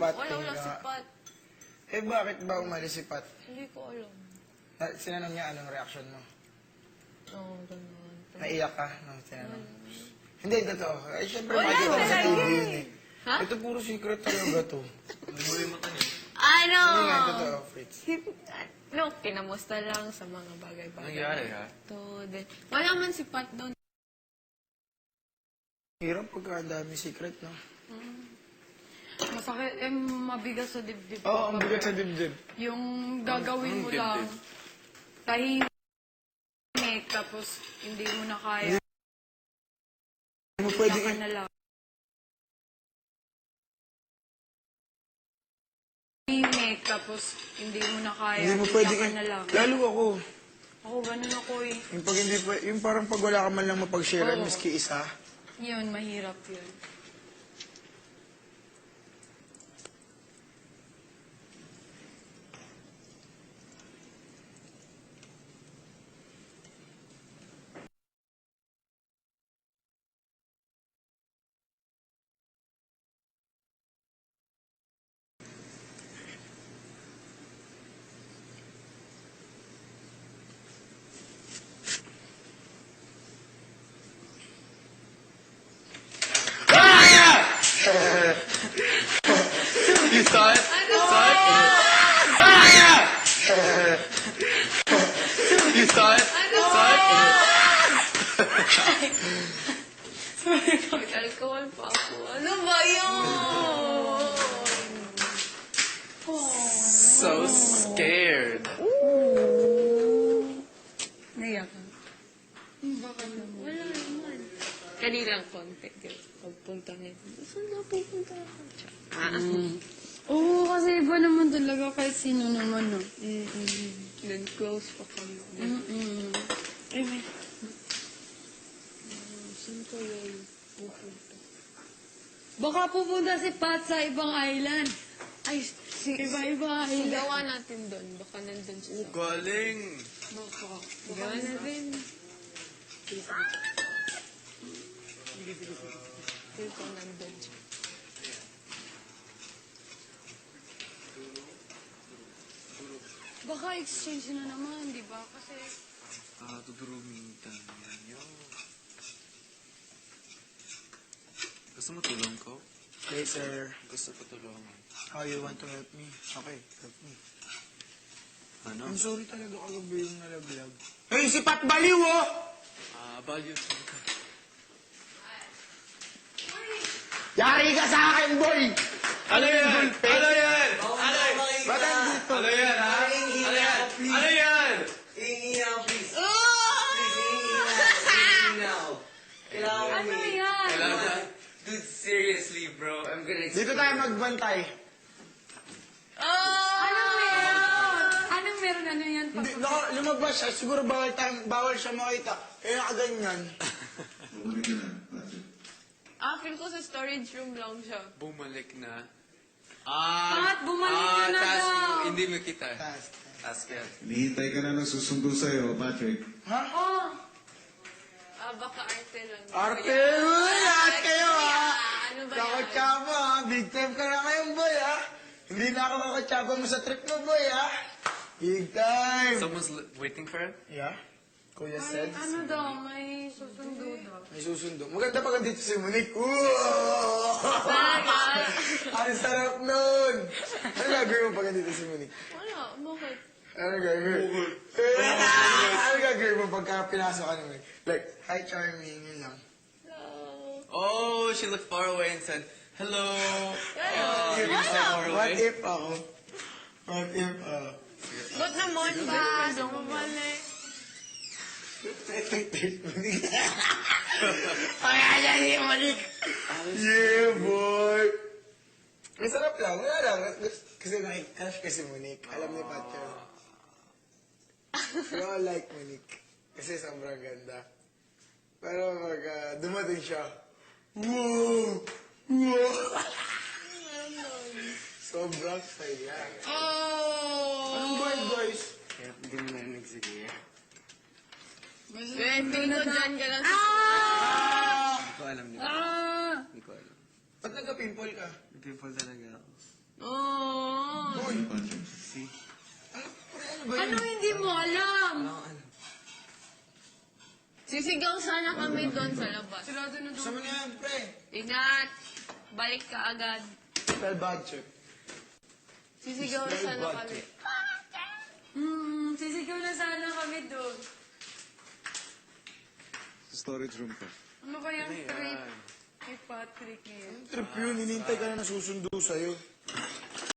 Pat. Wala si Pat. Eh, bakit ba umalis si Pat? Hindi ko alam. Sinanong niya anong reaction mo? Oo, ganun. Naiyak ka? No, sinanong. Hindi, totoo. Ay, syempre, Wala makikita ko sa talaga. TV yun eh. Ha? Ito puro secret talaga to. Nagmuli mo niya. Ano? Hindi nga, totoo, Fritz. No, kinamusta lang sa mga bagay-bagay. Nangyari, ha? To, then, wala man si Pat doon. Hirap pagka ang dami secret, no? Masakit, mabigat sa dibdib. Oo, ang bigat sa dibdib. Yung gagawin mo Ang lang, dibdib. tahimik, tapos hindi mo na kaya. Hindi mo pwede Ka na lang. Tahimik, tapos hindi mo na kaya. Hindi mo pwede ka na lang. Lalo ako. Ako, ganun ako eh. Yung, pag hindi, yung parang pag wala ka man lang mapag-share, Oo. miski isa. Yun, mahirap yun. You saw it? You saw it? Alcohol pa ako. Ano ba yun? So scared. Naiyak ka. Wala naman. Kanilang konti. Pagpunta niya. Saan na pupunta ako? Oo, kasi iba naman talaga kahit sino naman, no? Then close pa kami. Ay, may... Saan ko yun pupunta? Baka pupunta si Pat sa ibang island. Ay, Iba-iba island. sigawa natin doon. Baka nandun siya. Galing. Baka. Sigawa natin. Feel ko nandun siya. Baka exchange na naman, di ba? Kasi... Tudurugin tayo. Gusto mo tulong ko? Later, Gusto ko tulungan. how you want to help me? Okay, help me. Ano? I'm sorry talaga kagabi yung nalaglag. Hey, si Pat Baliw, oh! Value. Yari ka sa akin, boy! Ano yan? Ano yan? Ba't nandito? Ano yan, ha? Ano yan? Ano yan? Ano yan? Kailangan. Dude, seriously, bro. I'm gonna Dito tayo magbantay. Anong meron? Anong meron? Ano yan? Hindi, lumabas siya. Siguro bawal siya makita. Kaya nakaganyan. Feel ko sa storage room lang siya. Bumalik na. Pat, bumalik ka na task daw. yung hindi mo kita. Task. Task yan. Hinihintay ka na ng susundo sa'yo, Patrick. Ha? Oh, Baka arte lang. Arte! Uy, lahat kayo, ha? Ano ba yan? Kakotsaba, ha? Big time ka na ngayon, boy, ha? Hindi na ako kakotsaba mo sa trip mo, boy, ha? Big time! Someone's waiting for him? Yeah? Kuya said. ano daw? May susundo daw. May susundo. Maganda pa dito si Monique. Ooh! Ang sarap nun! Ano gagawin mo pag dito si Monique? Wala, bakit? Ano gagawin? Ano gagawin mo pagka pinasok ka ni Monique? Like, hi, charming, yun lang. No. Oh, she looked far away and said, hello. Oh, you're so far What away. if ako? What if, Ba't naman ba? Doon bumalik. Monique. Kaya si Monique. Yeah, boy. Ang sarap lang. Wala lang. Kasi nakikrush ka si Monique. Alam ni Pat yun. We all like Monique. Kasi sobrang ganda. Pero pag dumating siya, wow! Wow! Sobrang saya. Oh! Anong boy, boys? Kaya hindi mo narinig si Kuya. Feel ko dyan ka lang. Hindi ko alam. Ah! Hindi ko alam. Ba't nagka-pimple ka? Nag-pimple talaga ako. Oh. Ano, Patrick? Ano hindi mo alam? Sisigaw sana kami doon sa labas. Sigurado na Gusto mo na yan, pre. Ingat. Balik ka agad. Spell bad trip. Sisigaw na sana kami. Sisigaw na sana kami doon. Sa storage room ko. Ano ba yung trip kay Patrick eh? Trip yun, hinintay ka na nasusundo sa'yo.